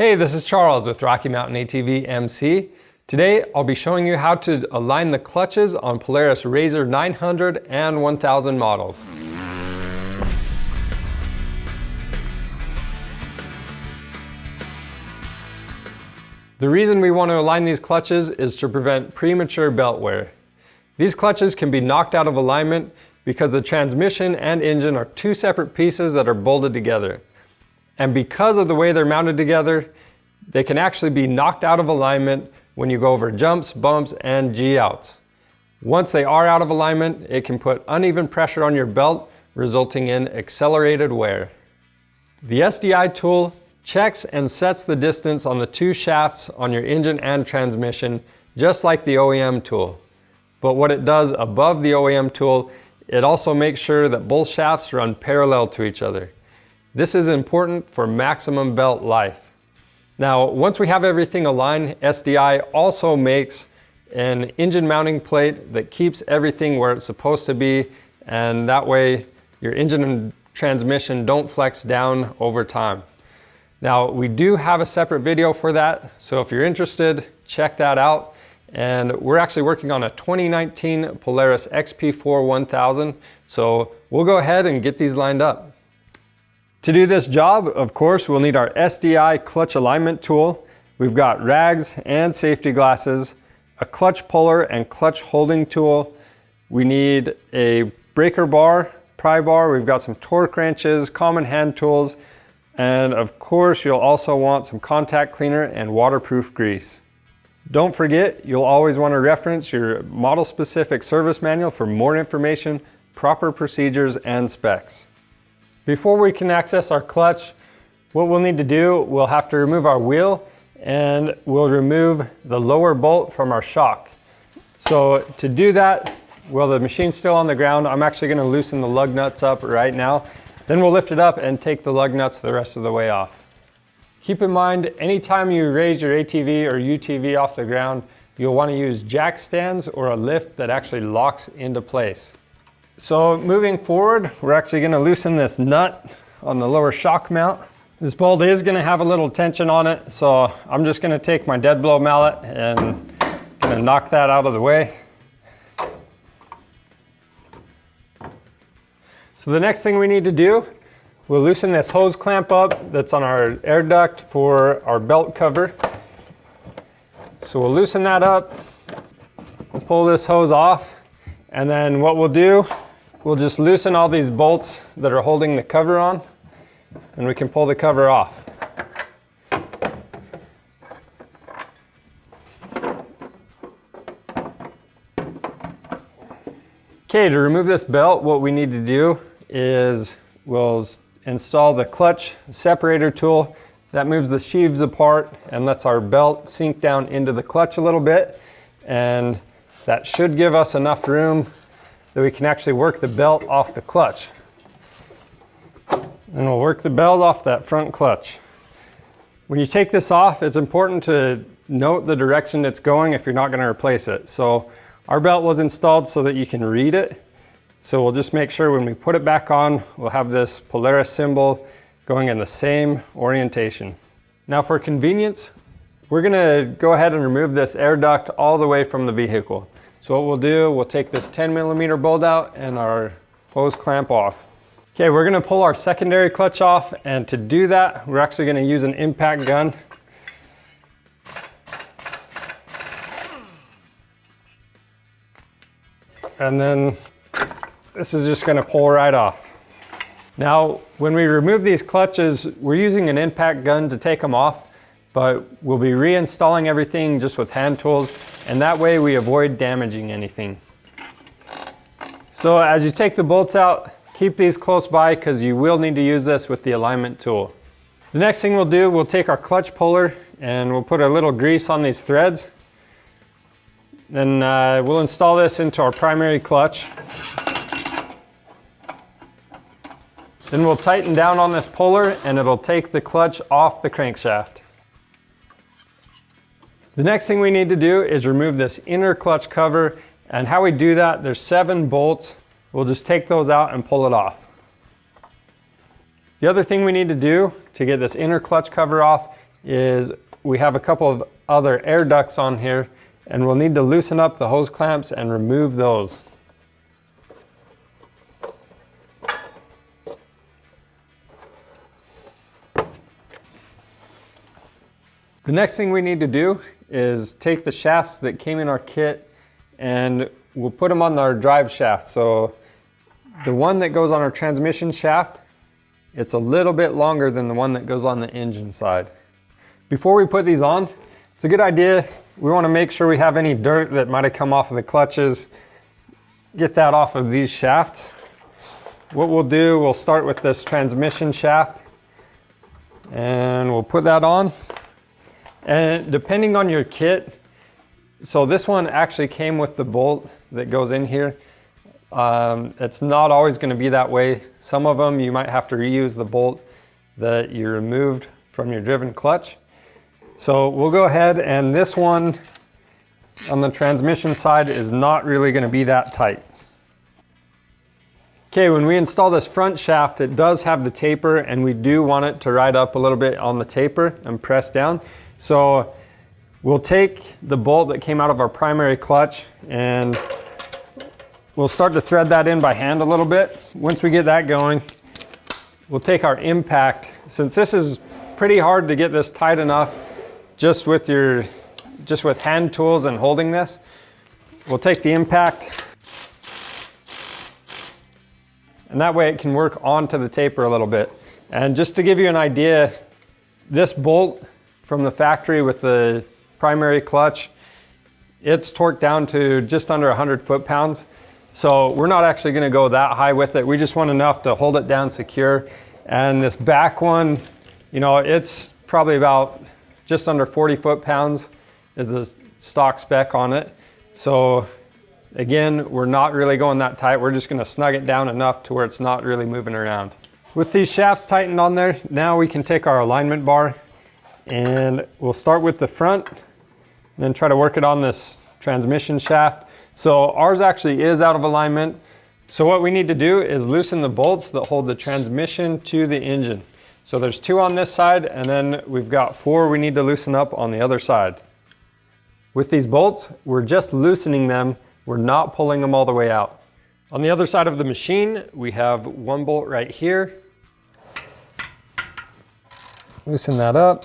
Hey, this is Charles with Rocky Mountain ATV MC. Today I'll be showing you how to align the clutches on Polaris RZR 900 and 1000 models. The reason we want to align these clutches is to prevent premature belt wear. These clutches can be knocked out of alignment because the transmission and engine are two separate pieces that are bolted together. And because of the way they're mounted together, they can actually be knocked out of alignment when you go over jumps, bumps, and G-outs. Once they are out of alignment, it can put uneven pressure on your belt, resulting in accelerated wear. The SDI tool checks and sets the distance on the two shafts on your engine and transmission, just like the OEM tool. But what it does above the OEM tool, it also makes sure that both shafts run parallel to each other. This is important for maximum belt life. Now, once we have everything aligned, SDI also makes an engine mounting plate that keeps everything where it's supposed to be, and that way your engine and transmission don't flex down over time. Now, we do have a separate video for that, so if you're interested, check that out. And we're actually working on a 2019 Polaris XP 1000, so we'll go ahead and get these lined up. To do this job, of course, we'll need our SDI Clutch Alignment Tool. We've got rags and safety glasses, a clutch puller and clutch holding tool. We need a breaker bar, pry bar. We've got some torque wrenches, common hand tools, and of course, you'll also want some contact cleaner and waterproof grease. Don't forget, you'll always want to reference your model-specific service manual for more information, proper procedures, and specs. Before we can access our clutch, what we'll need to do, we'll have to remove our wheel and we'll remove the lower bolt from our shock. So to do that, while the machine's still on the ground, I'm actually going to loosen the lug nuts up right now. Then we'll lift it up and take the lug nuts the rest of the way off. Keep in mind, anytime you raise your ATV or UTV off the ground, you'll want to use jack stands or a lift that actually locks into place. So moving forward, we're actually going to loosen this nut on the lower shock mount. This bolt is going to have a little tension on it, so I'm just going to take my dead blow mallet and going to knock that out of the way. So the next thing we need to do, we'll loosen this hose clamp up that's on our air duct for our belt cover. So we'll loosen that up, we'll pull this hose off, and then what we'll do, we'll just loosen all these bolts that are holding the cover on, and we can pull the cover off. Okay, to remove this belt, what we need to do is we'll install the clutch separator tool. That moves the sheaves apart and lets our belt sink down into the clutch a little bit, and that should give us enough room that we can actually work the belt off the clutch. And we'll work the belt off that front clutch. When you take this off, it's important to note the direction it's going if you're not going to replace it. So our belt was installed so that you can read it. So we'll just make sure when we put it back on, we'll have this Polaris symbol going in the same orientation. Now for convenience, we're going to go ahead and remove this air duct all the way from the vehicle. So what we'll do, we'll take this 10mm bolt out and our hose clamp off. Okay, we're going to pull our secondary clutch off, and to do that, we're actually going to use an impact gun. And then this is just going to pull right off. Now, when we remove these clutches, we're using an impact gun to take them off, but we'll be reinstalling everything just with hand tools, and that way we avoid damaging anything. So as you take the bolts out, keep these close by because you will need to use this with the alignment tool. The next thing we'll do, we'll take our clutch puller and we'll put a little grease on these threads. Then we'll install this into our primary clutch. Then we'll tighten down on this puller and it'll take the clutch off the crankshaft. The next thing we need to do is remove this inner clutch cover, and how we do that, there's 7 bolts. We'll just take those out and pull it off. The other thing we need to do to get this inner clutch cover off is we have a couple of other air ducts on here, and we'll need to loosen up the hose clamps and remove those. The next thing we need to do is take the shafts that came in our kit and we'll put them on our drive shaft. So the one that goes on our transmission shaft, it's a little bit longer than the one that goes on the engine side. Before we put these on, it's a good idea. We want to make sure we have any dirt that might have come off of the clutches. Get that off of these shafts. What we'll do, we'll start with this transmission shaft and we'll put that on. And depending on your kit, so this one actually came with the bolt that goes in here. It's not always going to be that way. Some of them you might have to reuse the bolt that you removed from your driven clutch. So we'll go ahead, and this one on the transmission side is not really going to be that tight. Okay, when we install this front shaft, it does have the taper, and we do want it to ride up a little bit on the taper and press down. So we'll take the bolt that came out of our primary clutch and we'll start to thread that in by hand a little bit. Once we get that going, we'll take our impact. Since this is pretty hard to get this tight enough just with hand tools and holding this, we'll take the impact, and that way it can work onto the taper a little bit. And just to give you an idea, this bolt from the factory with the primary clutch, it's torqued down to just under 100 foot-pounds. So we're not actually going to go that high with it. We just want enough to hold it down secure. And this back one, you know, it's probably about just under 40 foot-pounds is the stock spec on it. So again, we're not really going that tight. We're just going to snug it down enough to where it's not really moving around. With these shafts tightened on there, now we can take our alignment bar and we'll start with the front and then try to work it on this transmission shaft. So ours actually is out of alignment. So what we need to do is loosen the bolts that hold the transmission to the engine. So there's 2 on this side, and then we've got 4 we need to loosen up on the other side. With these bolts, we're just loosening them. We're not pulling them all the way out. On the other side of the machine, we have 1 bolt right here. Loosen that up.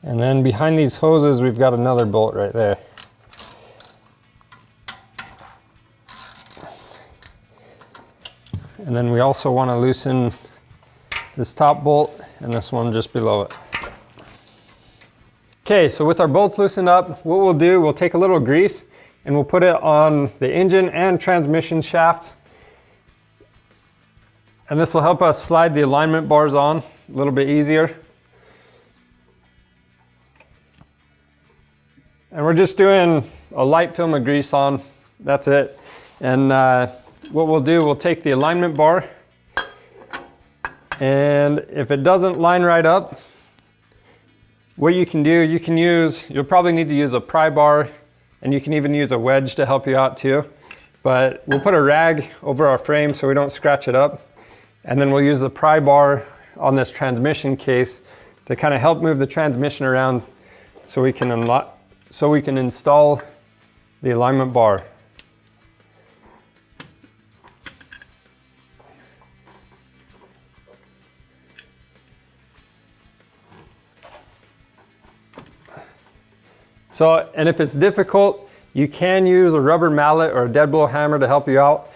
And then behind these hoses, we've got another bolt right there. And then we also want to loosen this top bolt and this one just below it. Okay, so with our bolts loosened up, what we'll do, we'll take a little grease and we'll put it on the engine and transmission shaft. And this will help us slide the alignment bars on a little bit easier. And we're just doing a light film of grease on, that's it. And what we'll do, we'll take the alignment bar, and if it doesn't line right up, what you can do, you'll probably need to use a pry bar, and you can even use a wedge to help you out too. But we'll put a rag over our frame so we don't scratch it up. And then we'll use the pry bar on this transmission case to kind of help move the transmission around so we can install the alignment bar. So, and if it's difficult, you can use a rubber mallet or a dead blow hammer to help you out.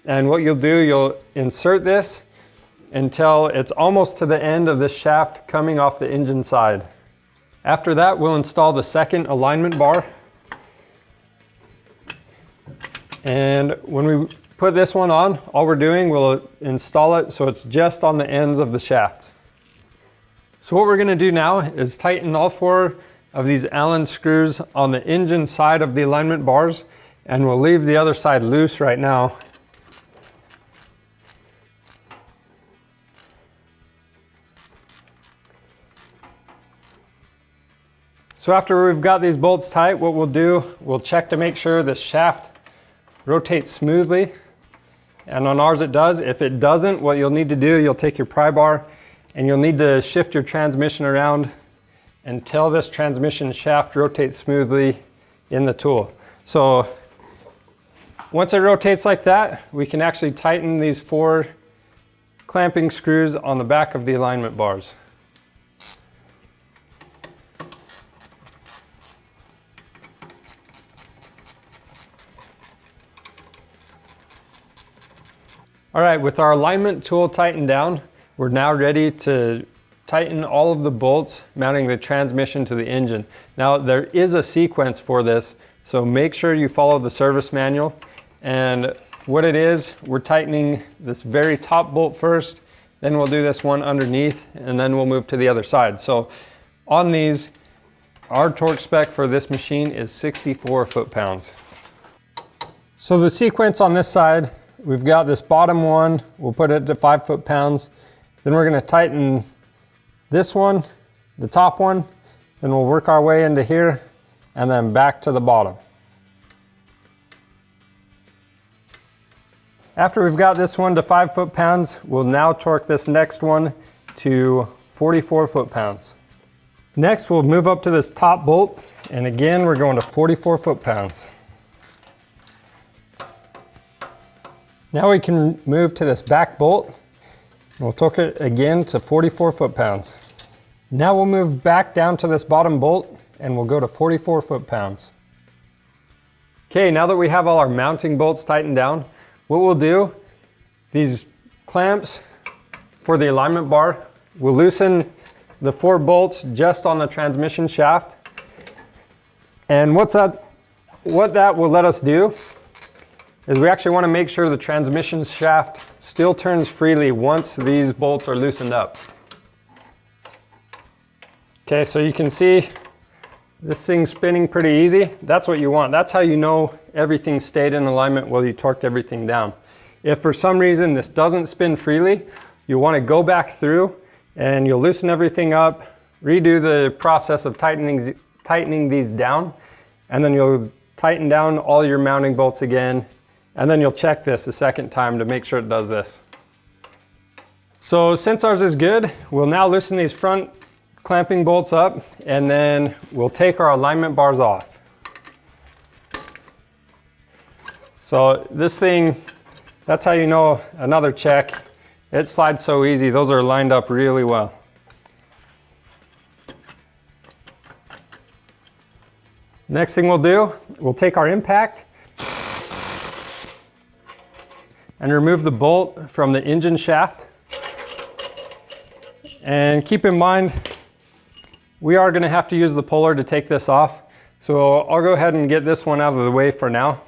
And what you'll do, you'll insert this until it's almost to the end of this shaft coming off the engine side. After that, we'll install the second alignment bar. And when we put this one on, all we're doing, we'll install it so it's just on the ends of the shafts. So what we're going to do now is tighten all 4 of these Allen screws on the engine side of the alignment bars, and we'll leave the other side loose right now. So after we've got these bolts tight, what we'll do, we'll check to make sure the shaft rotates smoothly. And on ours it does. If it doesn't, what you'll need to do, you'll take your pry bar and you'll need to shift your transmission around until this transmission shaft rotates smoothly in the tool. So once it rotates like that, we can actually tighten these 4 clamping screws on the back of the alignment bars. All right, with our alignment tool tightened down, we're now ready to tighten all of the bolts mounting the transmission to the engine. Now, there is a sequence for this, so make sure you follow the service manual. And what it is, we're tightening this very top bolt first, then we'll do this one underneath, and then we'll move to the other side. So on these, our torque spec for this machine is 64 foot-pounds. So the sequence on this side, we've got this bottom one, we'll put it to 5 foot-pounds. Then we're gonna tighten this one, the top one, then we'll work our way into here, and then back to the bottom. After we've got this one to 5 foot-pounds, we'll now torque this next one to 44 foot-pounds. Next, we'll move up to this top bolt, and again, we're going to 44 foot-pounds. Now we can move to this back bolt. We'll torque it again to 44 foot-pounds. Now we'll move back down to this bottom bolt and we'll go to 44 foot-pounds. Okay, now that we have all our mounting bolts tightened down, what we'll do, these clamps for the alignment bar, we'll loosen the 4 bolts just on the transmission shaft. And what that will let us do is we actually want to make sure the transmission shaft still turns freely once these bolts are loosened up. Okay, so you can see this thing's spinning pretty easy. That's what you want. That's how you know everything stayed in alignment while you torqued everything down. If for some reason this doesn't spin freely, you want to go back through and you'll loosen everything up, redo the process of tightening these down, and then you'll tighten down all your mounting bolts again. And then you'll check this a second time to make sure it does this. So since ours is good, we'll now loosen these front clamping bolts up, and then we'll take our alignment bars off. So this thing, that's how you know, another check. It slides so easy. Those are lined up really well. Next thing we'll do, we'll take our impact and remove the bolt from the engine shaft. And keep in mind, we are gonna have to use the puller to take this off. So I'll go ahead and get this one out of the way for now.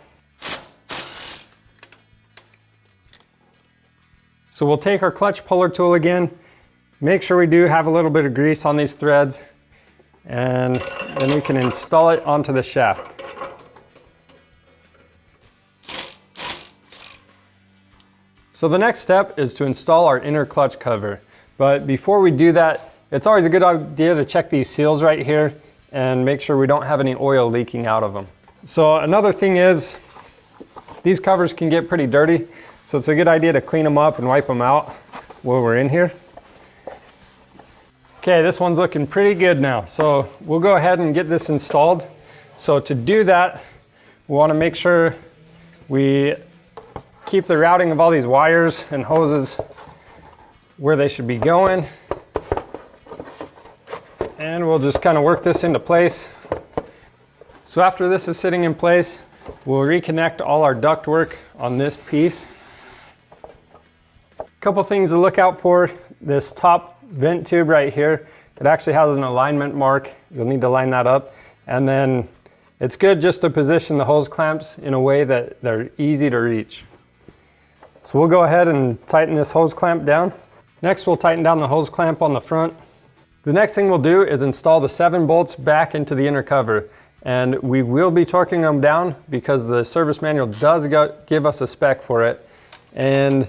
So we'll take our clutch puller tool again, make sure we do have a little bit of grease on these threads, and then we can install it onto the shaft. So the next step is to install our inner clutch cover. But before we do that, it's always a good idea to check these seals right here and make sure we don't have any oil leaking out of them. So another thing is, these covers can get pretty dirty, so it's a good idea to clean them up and wipe them out while we're in here. Okay, this one's looking pretty good now. So we'll go ahead and get this installed. So to do that, we want to make sure we keep the routing of all these wires and hoses where they should be going. And we'll just kind of work this into place. So after this is sitting in place, we'll reconnect all our ductwork on this piece. A couple things to look out for. This top vent tube right here, it actually has an alignment mark. You'll need to line that up. And then it's good just to position the hose clamps in a way that they're easy to reach. So we'll go ahead and tighten this hose clamp down. Next, we'll tighten down the hose clamp on the front. The next thing we'll do is install the 7 bolts back into the inner cover. And we will be torquing them down because the service manual does give us a spec for it. And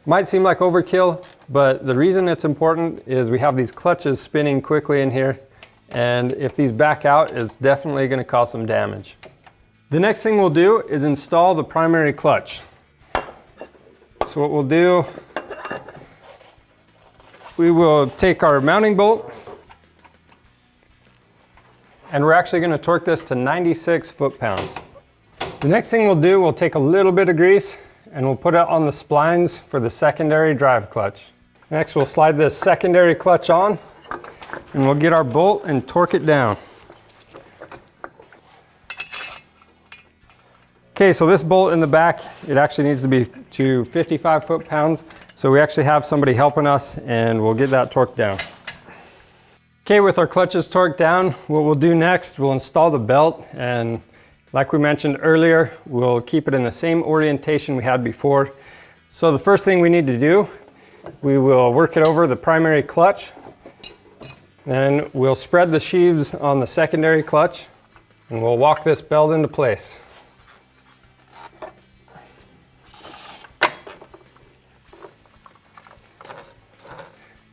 might seem like overkill, but the reason it's important is we have these clutches spinning quickly in here. And if these back out, it's definitely going to cause some damage. The next thing we'll do is install the primary clutch. So what we'll do we will take our mounting bolt, and we're actually going to torque this to 96 foot-pounds. The next thing we'll do, we'll take a little bit of grease and we'll put it on the splines for the secondary drive clutch. Next, we'll slide this secondary clutch on and we'll get our bolt and torque it down. Okay, so this bolt in the back, it actually needs to be to 55 foot-pounds. So we actually have somebody helping us and we'll get that torqued down. Okay, with our clutches torqued down, what we'll do next, we'll install the belt, and like we mentioned earlier, we'll keep it in the same orientation we had before. So the first thing we need to do, we will work it over the primary clutch. Then we'll spread the sheaves on the secondary clutch and we'll walk this belt into place.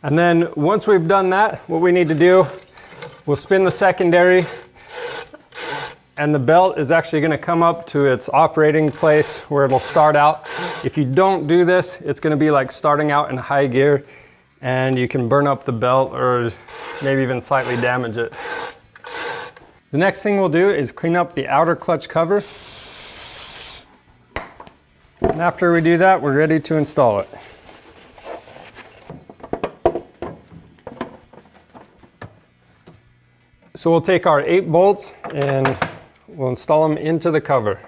And then once we've done that, what we need to do, we'll spin the secondary and the belt is actually going to come up to its operating place where it'll start out. If you don't do this, it's going to be like starting out in high gear and you can burn up the belt or maybe even slightly damage it. The next thing we'll do is clean up the outer clutch cover. And after we do that, we're ready to install it. So we'll take our 8 bolts and we'll install them into the cover.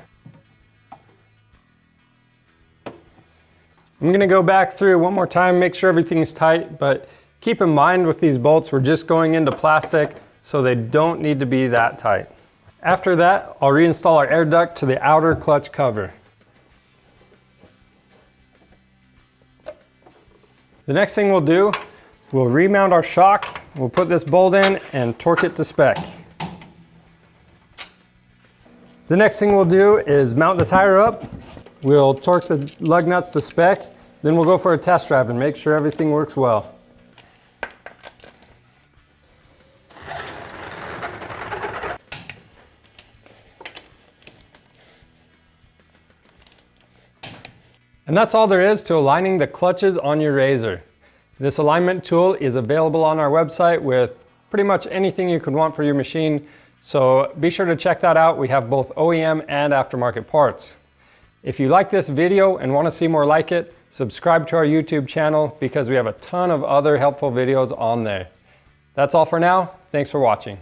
I'm going to go back through one more time, make sure everything's tight, but keep in mind with these bolts, we're just going into plastic, so they don't need to be that tight. After that, I'll reinstall our air duct to the outer clutch cover. The next thing we'll do, we'll remount our shock, we'll put this bolt in and torque it to spec. The next thing we'll do is mount the tire up, we'll torque the lug nuts to spec, then we'll go for a test drive and make sure everything works well. And that's all there is to aligning the clutches on your RZR. This alignment tool is available on our website with pretty much anything you could want for your machine, so be sure to check that out. We have both OEM and aftermarket parts. If you like this video and want to see more like it, subscribe to our YouTube channel because we have a ton of other helpful videos on there. That's all for now. Thanks for watching.